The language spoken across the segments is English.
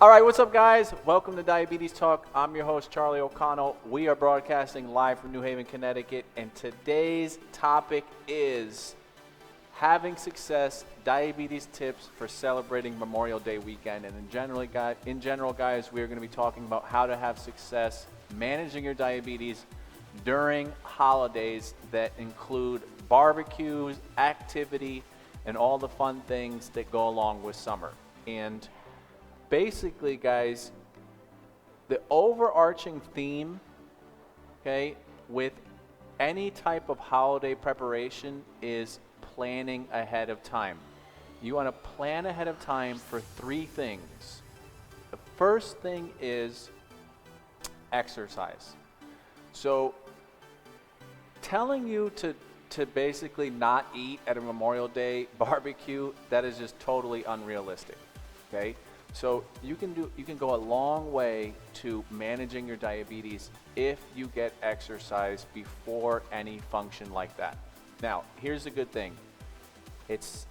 All right, what's up, guys? Welcome to Diabetes Talk. I'm your host, Charlie O'Connell. We are broadcasting live from New Haven, Connecticut, and today's topic is having success, diabetes tips for celebrating Memorial Day weekend. And in general, guys, we are going to be talking about how to have success managing your diabetes during holidays that include barbecues, activity, and all the fun things that go along with summer. And basically, guys, the overarching theme, okay, with any type of holiday preparation is planning ahead of time. You want to plan ahead of time for three things. The first thing is exercise. So telling you to basically not eat at a Memorial Day barbecue, that is just totally unrealistic, okay? So you can go a long way to managing your diabetes if you get exercise before any function like that. Now, here's the good thing. It's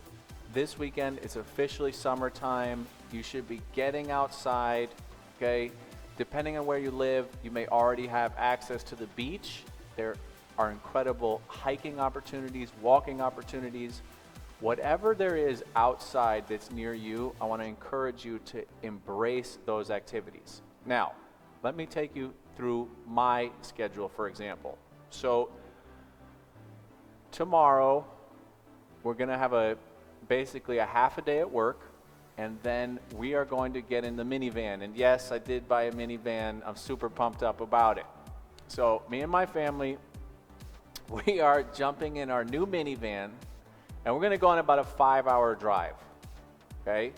this weekend, it's officially summertime. You should be getting outside, okay? Depending on where you live, you may already have access to the beach. There are incredible hiking opportunities, walking opportunities. Whatever there is outside that's near you, I want to encourage you to embrace those activities. Now, let me take you through my schedule, for example. So tomorrow, we're going to have basically a half a day at work, and then we are going to get in the minivan. And yes, I did buy a minivan. I'm super pumped up about it. So me and my family, we are jumping in our new minivan, and we're going to go on about a 5-hour drive, okay?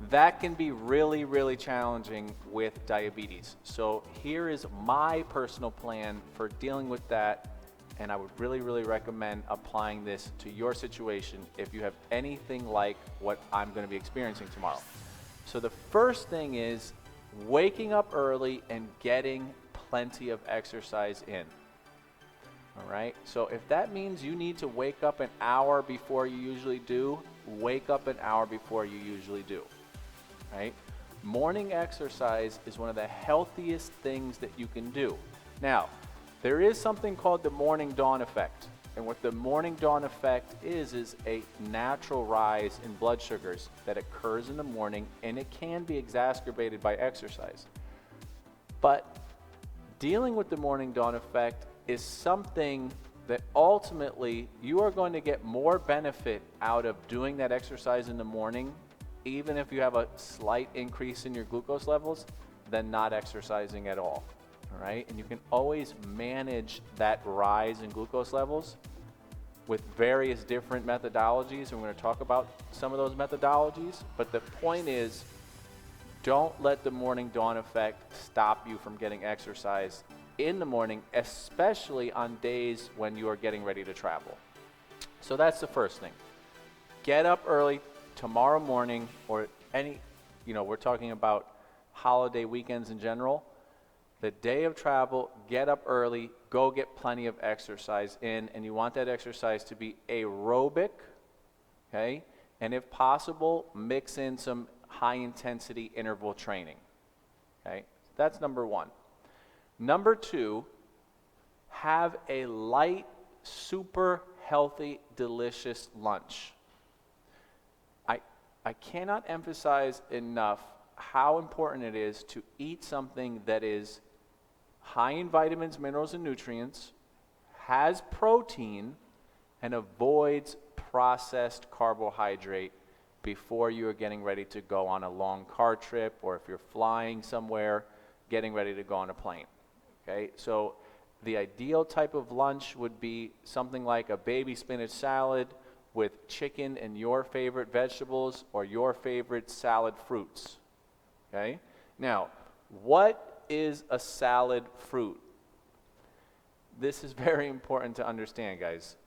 That can be really, really challenging with diabetes. So here is my personal plan for dealing with that, and I would really, really recommend applying this to your situation if you have anything like what I'm going to be experiencing tomorrow. So the first thing is waking up early and getting plenty of exercise in. All right, so if that means you need to wake up an hour before you usually do, wake up an hour before you usually do, right? Morning exercise is one of the healthiest things that you can do. Now, there is something called the morning dawn effect. And what the morning dawn effect is a natural rise in blood sugars that occurs in the morning, and it can be exacerbated by exercise. But dealing with the morning dawn effect is something that ultimately you are going to get more benefit out of doing that exercise in the morning, even if you have a slight increase in your glucose levels, than not exercising at all. All right, and you can always manage that rise in glucose levels with various different methodologies, and we're going to talk about some of those methodologies. But the point is, don't let the morning dawn effect stop you from getting exercise in the morning, especially on days when you are getting ready to travel. So that's the first thing. Get up early tomorrow morning, or we're talking about holiday weekends in general. The day of travel, get up early, go get plenty of exercise in, and you want that exercise to be aerobic, okay? And if possible, mix in some high-intensity interval training, okay? That's number one. Number two, have a light, super healthy, delicious lunch. I cannot emphasize enough how important it is to eat something that is high in vitamins, minerals, and nutrients, has protein, and avoids processed carbohydrate before you are getting ready to go on a long car trip, or if you're flying somewhere, getting ready to go on a plane. Okay, so the ideal type of lunch would be something like a baby spinach salad with chicken and your favorite vegetables or your favorite salad fruits. Okay, now what is a salad fruit? This is very important to understand, guys.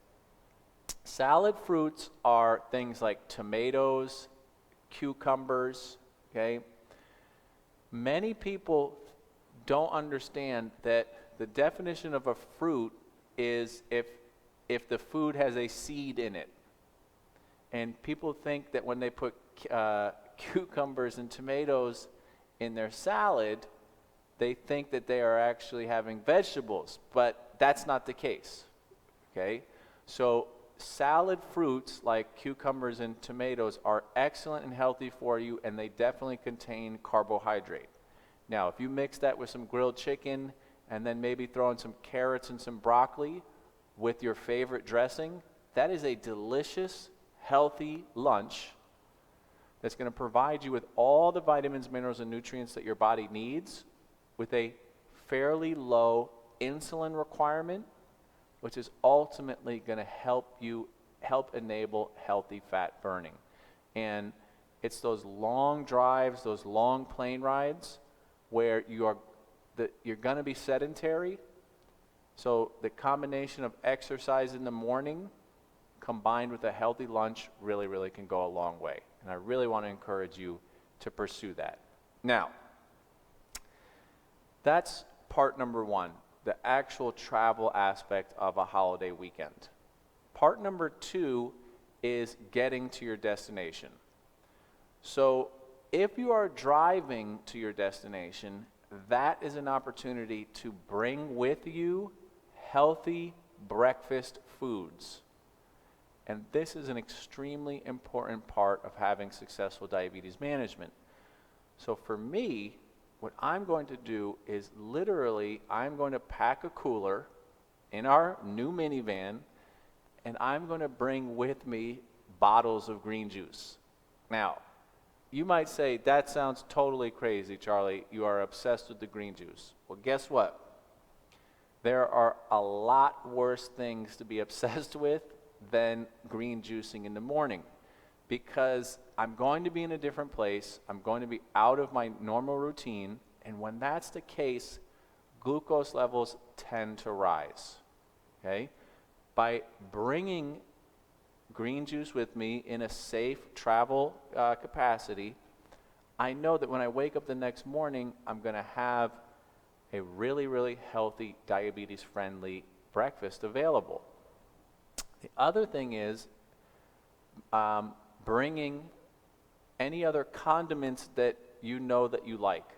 Salad fruits are things like tomatoes, cucumbers, okay? Many people don't understand that the definition of a fruit is if the food has a seed in it. And people think that when they put cucumbers and tomatoes in their salad, they think that they are actually having vegetables, but that's not the case, okay? So salad fruits like cucumbers and tomatoes are excellent and healthy for you, and they definitely contain carbohydrate. Now, if you mix that with some grilled chicken and then maybe throw in some carrots and some broccoli with your favorite dressing, that is a delicious, healthy lunch that's going to provide you with all the vitamins, minerals, and nutrients that your body needs with a fairly low insulin requirement, which is ultimately going to help enable healthy fat burning. And it's those long drives, those long plane rides where you're going to be sedentary. So the combination of exercise in the morning combined with a healthy lunch really, really can go a long way. And I really want to encourage you to pursue that. Now, that's part number one, the actual travel aspect of a holiday weekend. Part number two is getting to your destination. So if you are driving to your destination, that is an opportunity to bring with you healthy breakfast foods. And this is an extremely important part of having successful diabetes management. So for me, what I'm going to do is literally, I'm going to pack a cooler in our new minivan, and I'm going to bring with me bottles of green juice. Now, you might say, that sounds totally crazy, Charlie. You are obsessed with the green juice. Well, guess what? There are a lot worse things to be obsessed with than green juicing in the morning, because I'm going to be in a different place. I'm going to be out of my normal routine, and when that's the case, glucose levels tend to rise, okay? By bringing green juice with me in a safe travel capacity, I know that when I wake up the next morning, I'm going to have a really, really healthy, diabetes-friendly breakfast available. The other thing is bringing any other condiments that you know that you like,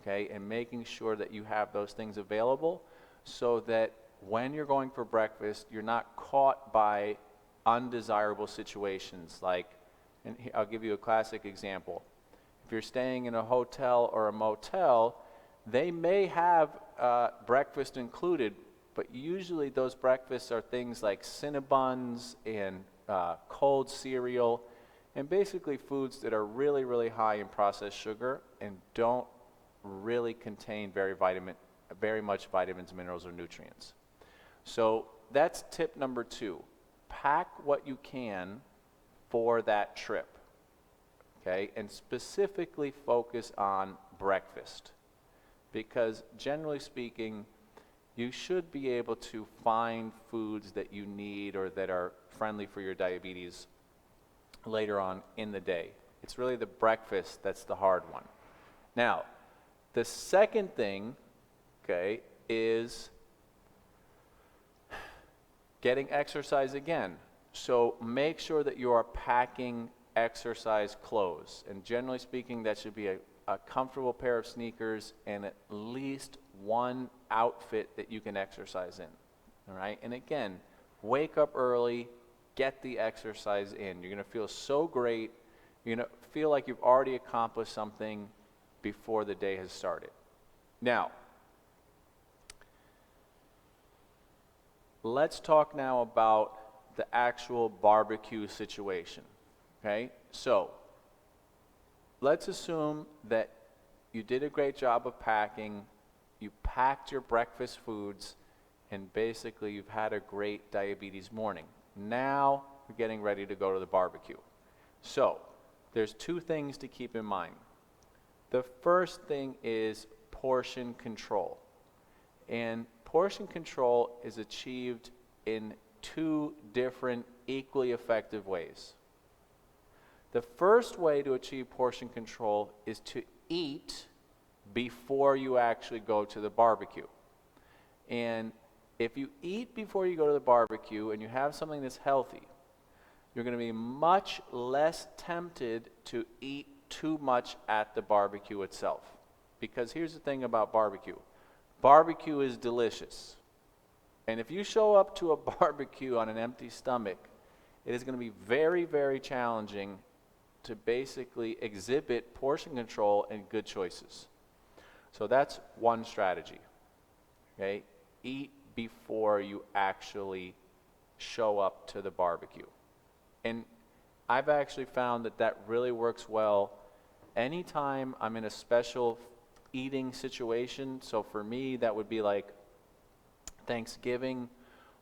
okay, and making sure that you have those things available so that when you're going for breakfast, you're not caught by undesirable situations. Like, and I'll give you a classic example. If you're staying in a hotel or a motel, they may have breakfast included, but usually those breakfasts are things like Cinnabons and cold cereal, and basically foods that are really, really high in processed sugar and don't really contain very much vitamins, minerals, or nutrients. So that's tip number two. Pack what you can for that trip, okay? And specifically focus on breakfast, because generally speaking, you should be able to find foods that you need or that are friendly for your diabetes later on in the day. It's really the breakfast that's the hard one. Now, the second thing, okay, is getting exercise again. So make sure that you are packing exercise clothes. And generally speaking, that should be a comfortable pair of sneakers and at least one outfit that you can exercise in. All right? And again, wake up early, get the exercise in. You're going to feel so great. You're going to feel like you've already accomplished something before the day has started. Now, let's talk now about the actual barbecue situation, okay? So, let's assume that you did a great job of packing, you packed your breakfast foods, and basically you've had a great diabetes morning. Now, you're getting ready to go to the barbecue. So, there's two things to keep in mind. The first thing is portion control. And portion control is achieved in two different equally effective ways. The first way to achieve portion control is to eat before you actually go to the barbecue. And if you eat before you go to the barbecue and you have something that's healthy, you're going to be much less tempted to eat too much at the barbecue itself. Because here's the thing about barbecue. Barbecue is delicious. And if you show up to a barbecue on an empty stomach, it is going to be very, very challenging to basically exhibit portion control and good choices. So that's one strategy. Okay? Eat before you actually show up to the barbecue. And I've actually found that that really works well anytime I'm in a special eating situation. So for me, that would be like Thanksgiving,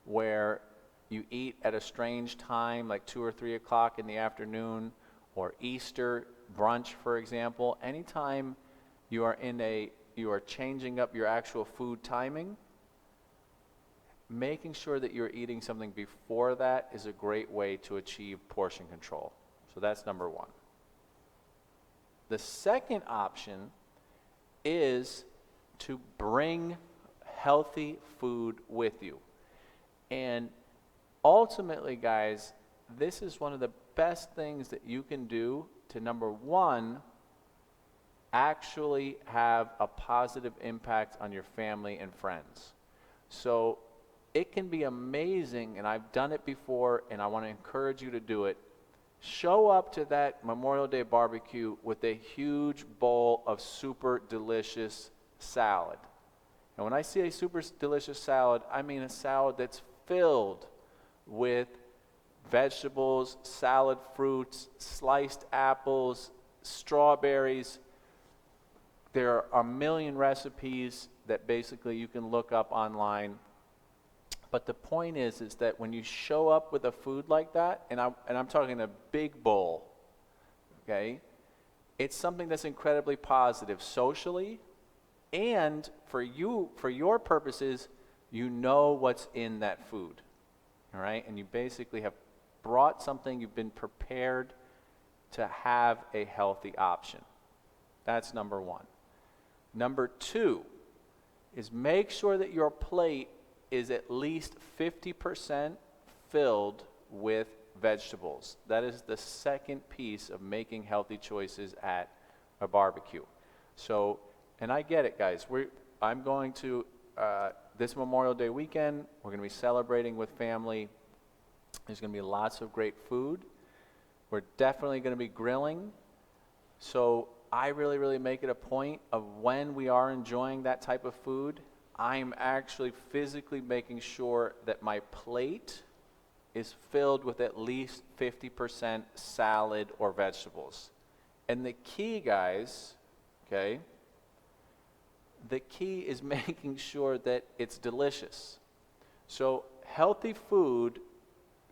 where you eat at a strange time, like 2 or 3 o'clock in the afternoon, or Easter brunch, for example. Anytime you are changing up your actual food timing, making sure that you're eating something before that is a great way to achieve portion control. So that's number one. The second option is to bring healthy food with you. And ultimately, guys, this is one of the best things that you can do to, number one, actually have a positive impact on your family and friends. So it can be amazing, and I've done it before, and I want to encourage you to do it. Show up to that Memorial Day barbecue with a huge bowl of super delicious salad. And when I say a super delicious salad, I mean a salad that's filled with vegetables, salad fruits, sliced apples, strawberries. There are a million recipes that basically you can look up online. But the point is that when you show up with a food like that, and I'm talking a big bowl, okay, it's something that's incredibly positive socially, and for your purposes, you know what's in that food, all right? And you basically have brought something, you've been prepared to have a healthy option. That's number one. Number two is make sure that your plate is at least 50% filled with vegetables. That is the second piece of making healthy choices at a barbecue. So, and I get it, guys. I'm going to, this Memorial Day weekend, we're going to be celebrating with family. There's going to be lots of great food. We're definitely going to be grilling. So I really, really make it a point of when we are enjoying that type of food, I'm actually physically making sure that my plate is filled with at least 50% salad or vegetables. And the key, guys, okay, the key is making sure that it's delicious. So healthy food,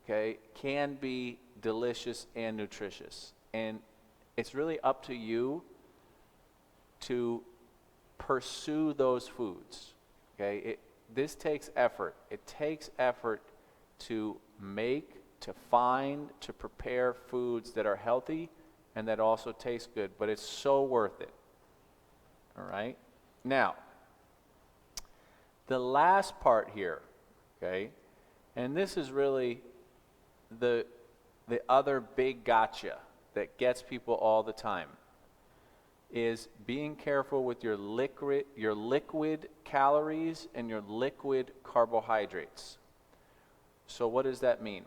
okay, can be delicious and nutritious. And it's really up to you to pursue those foods. Okay, this takes effort. It takes effort to make, to find, to prepare foods that are healthy and that also taste good, but it's so worth it. All right? Now, the last part here, okay, and this is really the other big gotcha that gets people all the time, is being careful with your liquid calories and your liquid carbohydrates. So what does that mean?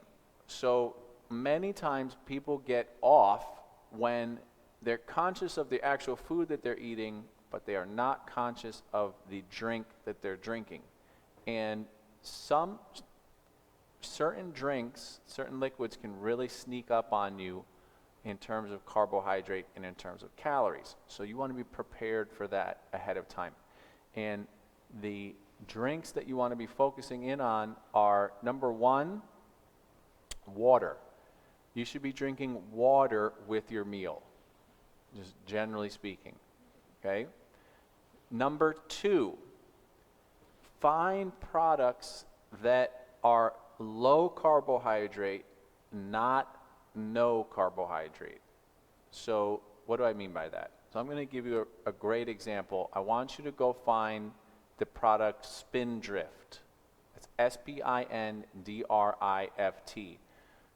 So many times people get off when they're conscious of the actual food that they're eating, but they are not conscious of the drink that they're drinking. And some certain drinks, certain liquids can really sneak up on you in terms of carbohydrate and in terms of calories. So you want to be prepared for that ahead of time. And the drinks that you want to be focusing in on are, number one, water. You should be drinking water with your meal, just generally speaking, okay? Number two, find products that are low carbohydrate, not no carbohydrate. So what do I mean by that? So I'm going to give you a great example. I want you to go find the product Spindrift. It's Spindrift.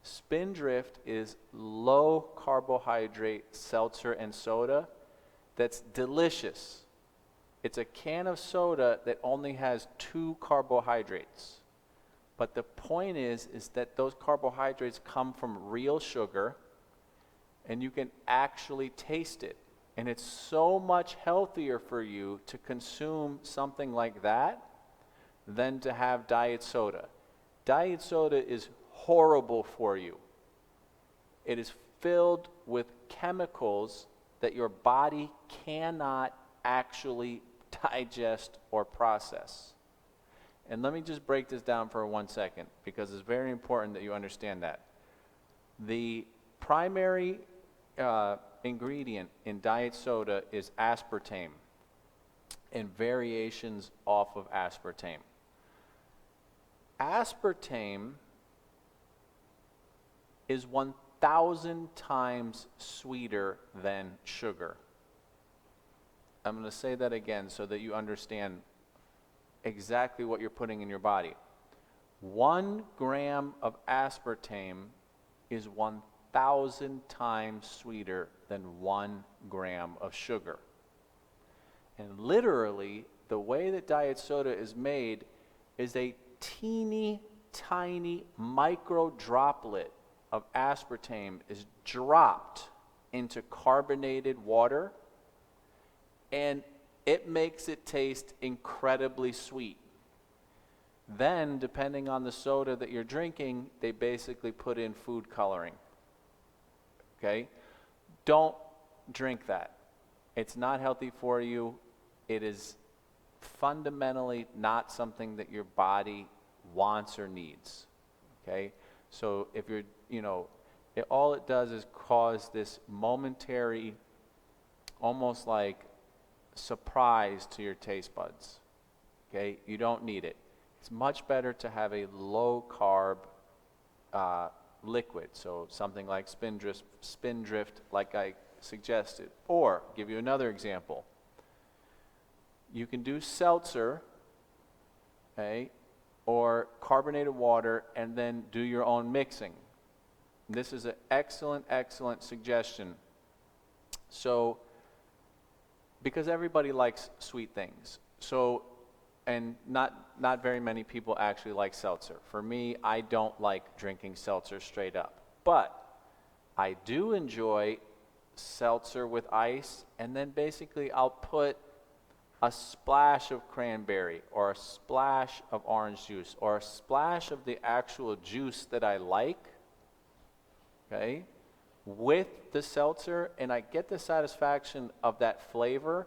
Spindrift is low carbohydrate seltzer and soda that's delicious. It's a can of soda that only has 2 carbohydrates. But the point is that those carbohydrates come from real sugar, and you can actually taste it. And it's so much healthier for you to consume something like that than to have diet soda. Diet soda is horrible for you. It is filled with chemicals that your body cannot actually digest or process. And let me just break this down for 1 second, because it's very important that you understand that. The primary ingredient in diet soda is aspartame and variations off of aspartame. Aspartame is 1,000 times sweeter than sugar. I'm going to say that again so that you understand exactly what you're putting in your body. 1 gram of aspartame is 1,000 times sweeter than 1 gram of sugar. And literally, the way that diet soda is made is a teeny tiny micro droplet of aspartame is dropped into carbonated water, and it makes it taste incredibly sweet. Then, depending on the soda that you're drinking, they basically put in food coloring. Okay? Don't drink that. It's not healthy for you. It is fundamentally not something that your body wants or needs. Okay? So if you're, all it does is cause this momentary, almost like surprise to your taste buds. Okay? You don't need it. It's much better to have a low carb liquid, so something like Spindrift, like I suggested. Or, give you another example. You can do seltzer, okay, or carbonated water, and then do your own mixing. This is an excellent, excellent suggestion. So, because everybody likes sweet things. So, and not very many people actually like seltzer. For me, I don't like drinking seltzer straight up. But I do enjoy seltzer with ice, and then basically I'll put a splash of cranberry or a splash of orange juice or a splash of the actual juice that I like, okay, with the seltzer, and I get the satisfaction of that flavor,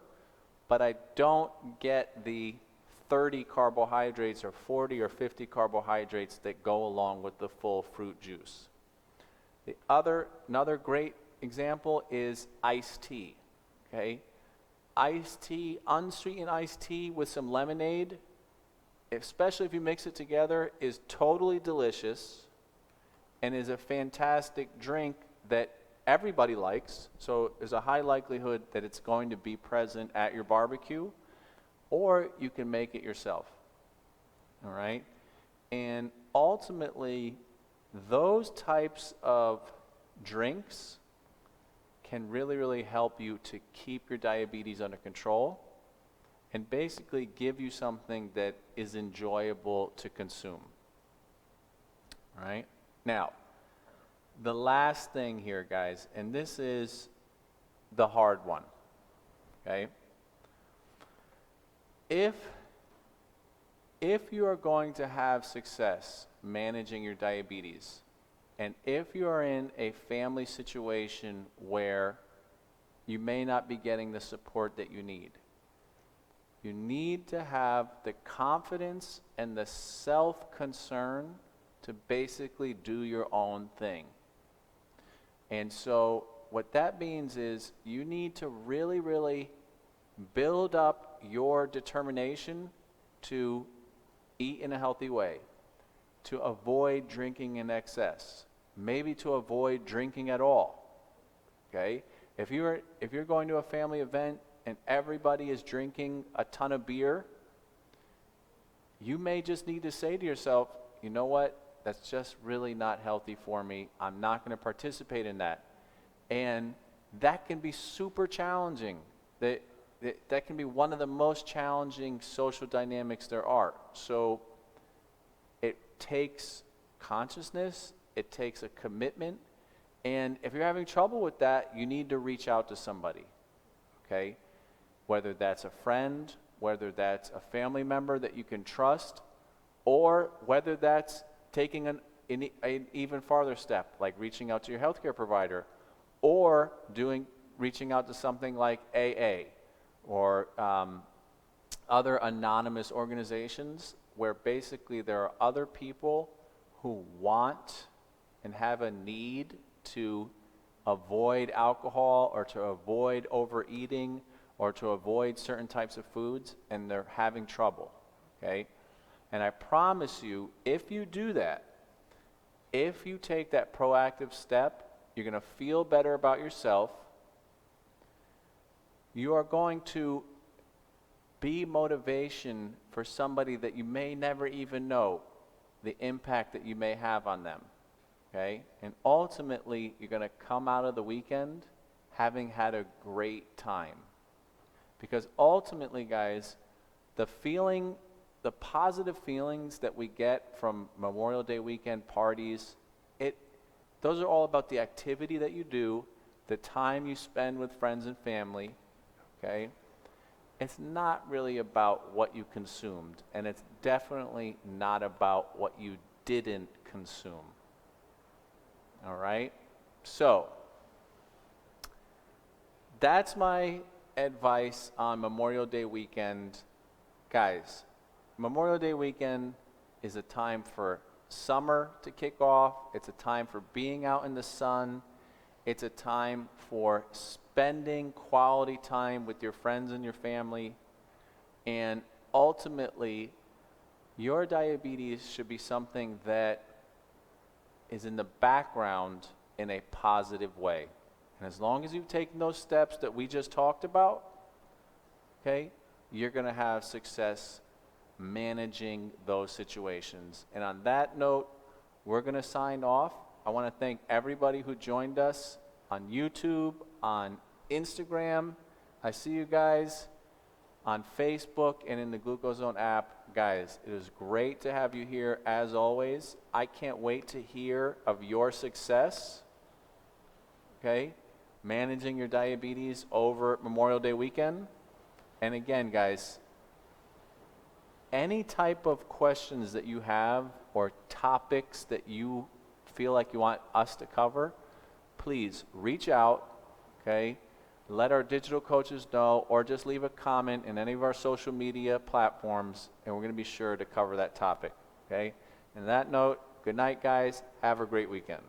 but I don't get the 30 carbohydrates or 40 or 50 carbohydrates that go along with the full fruit juice. Another great example is iced tea, okay? Iced tea, unsweetened iced tea with some lemonade, especially if you mix it together, is totally delicious and is a fantastic drink that everybody likes. So there's a high likelihood that it's going to be present at your barbecue, or you can make it yourself. All right? And ultimately, those types of drinks can really, really help you to keep your diabetes under control and basically give you something that is enjoyable to consume. All right? Now, the last thing here, guys, and this is the hard one, okay? If you are going to have success managing your diabetes, and if you are in a family situation where you may not be getting the support that you need to have the confidence and the self-concern to basically do your own thing. And so what that means is you need to really, really build up your determination to eat in a healthy way, to avoid drinking in excess, maybe to avoid drinking at all. Okay? If you're going to a family event and everybody is drinking a ton of beer, you may just need to say to yourself, you know what? That's just really not healthy for me. I'm not going to participate in that. And that can be super challenging. That can be one of the most challenging social dynamics there are. So it takes consciousness, it takes a commitment, and if you're having trouble with that, you need to reach out to somebody, okay? Whether that's a friend, whether that's a family member that you can trust, or whether that's taking an even farther step, like reaching out to your healthcare provider, or reaching out to something like AA, or other anonymous organizations where basically there are other people who want and have a need to avoid alcohol or to avoid overeating or to avoid certain types of foods, and they're having trouble, okay? And I promise you, if you do that, if you take that proactive step, you're going to feel better about yourself. You are going to be motivation for somebody that you may never even know the impact that you may have on them, okay? And ultimately, you're going to come out of the weekend having had a great time. Because ultimately, guys, the positive feelings that we get from Memorial Day weekend parties, those are all about the activity that you do, the time you spend with friends and family, okay? It's not really about what you consumed, and it's definitely not about what you didn't consume. All right? So, that's my advice on Memorial Day weekend. Guys, Memorial Day weekend is a time for summer to kick off. It's a time for being out in the sun. It's a time for spending quality time with your friends and your family. And ultimately, your diabetes should be something that is in the background in a positive way. And as long as you've taken those steps that we just talked about, okay, you're going to have success managing those situations. And on that note, we're going to sign off. I want to thank everybody who joined us on YouTube, on Instagram. I see you guys on Facebook and in the GlucoseZone app. Guys, it is great to have you here as always. I can't wait to hear of your success, okay, managing your diabetes over Memorial Day weekend. And again, guys, any type of questions that you have or topics that you feel like you want us to cover, please reach out, okay? Let our digital coaches know, or just leave a comment in any of our social media platforms, and we're going to be sure to cover that topic, okay? And on that note, good night, guys. Have a great weekend.